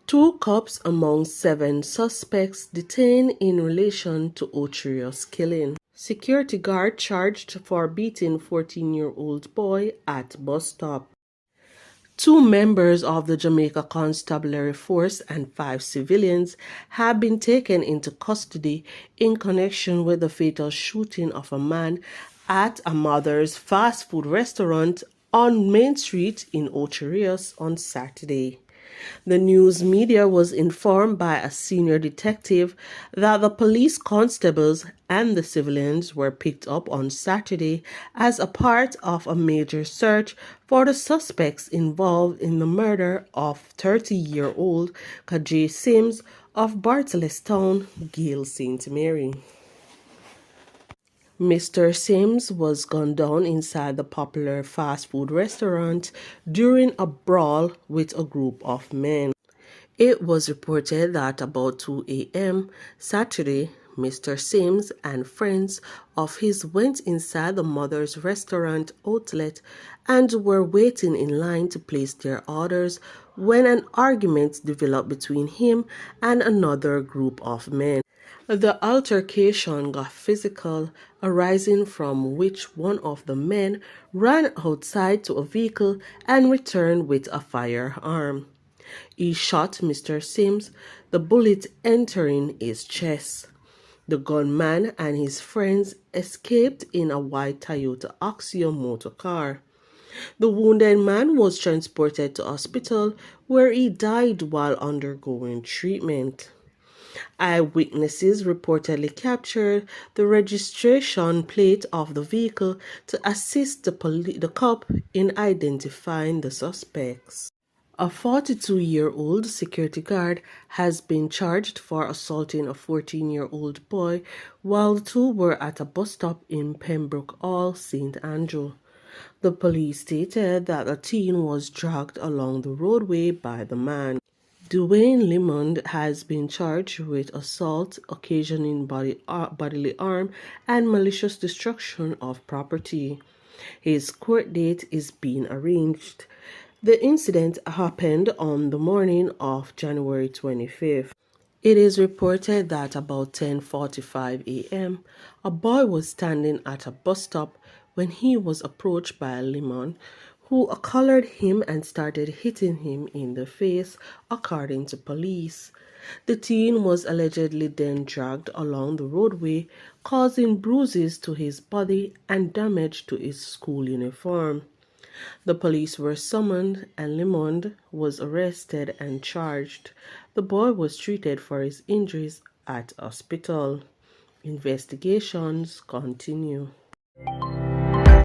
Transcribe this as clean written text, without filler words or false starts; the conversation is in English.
Two cops among 7 suspects detained in relation to Ocherios killing. Security guard charged for beating 14-year-old boy at bus stop. 2 members of the Jamaica Constabulary Force and 5 civilians have been taken into custody in connection with the fatal shooting of a man at a mother's fast food restaurant on Main Street in Ocherios on Saturday. The news media was informed by a senior detective that the police constables and the civilians were picked up on Saturday as a part of a major search for the suspects involved in the murder of 30-year-old Kajay Sims of Bartlestown, Gale St. Mary. Mr. Sims was gunned down inside the popular fast food restaurant during a brawl with a group of men. It was reported that about 2 a.m. Saturday, Mr. Sims and friends of his went inside the mother's restaurant outlet and were waiting in line to place their orders when an argument developed between him and another group of men. The altercation got physical, arising from which one of the men ran outside to a vehicle and returned with a firearm. He shot Mr. Sims, the bullet entering his chest. The gunman and his friends escaped in a white Toyota Axio motor car. The wounded man was transported to hospital where he died while undergoing treatment. Eyewitnesses reportedly captured the registration plate of the vehicle to assist the cop in identifying the suspects. A 42-year-old security guard has been charged for assaulting a 14-year-old boy while the two were at a bus stop in Pembroke Hall, St. Andrew. The police stated that the teen was dragged along the roadway by the man. Dwayne Limond has been charged with assault occasioning bodily harm and malicious destruction of property. His court date is being arranged. The incident happened on the morning of January 25th. It is reported that about 10:45 a.m., a boy was standing at a bus stop when he was approached by a Limon who collared him and started hitting him in the face, according to police. The teen was allegedly then dragged along the roadway, causing bruises to his body and damage to his school uniform. The police were summoned and Limond was arrested and charged. The boy was treated for his injuries at hospital. Investigations continue.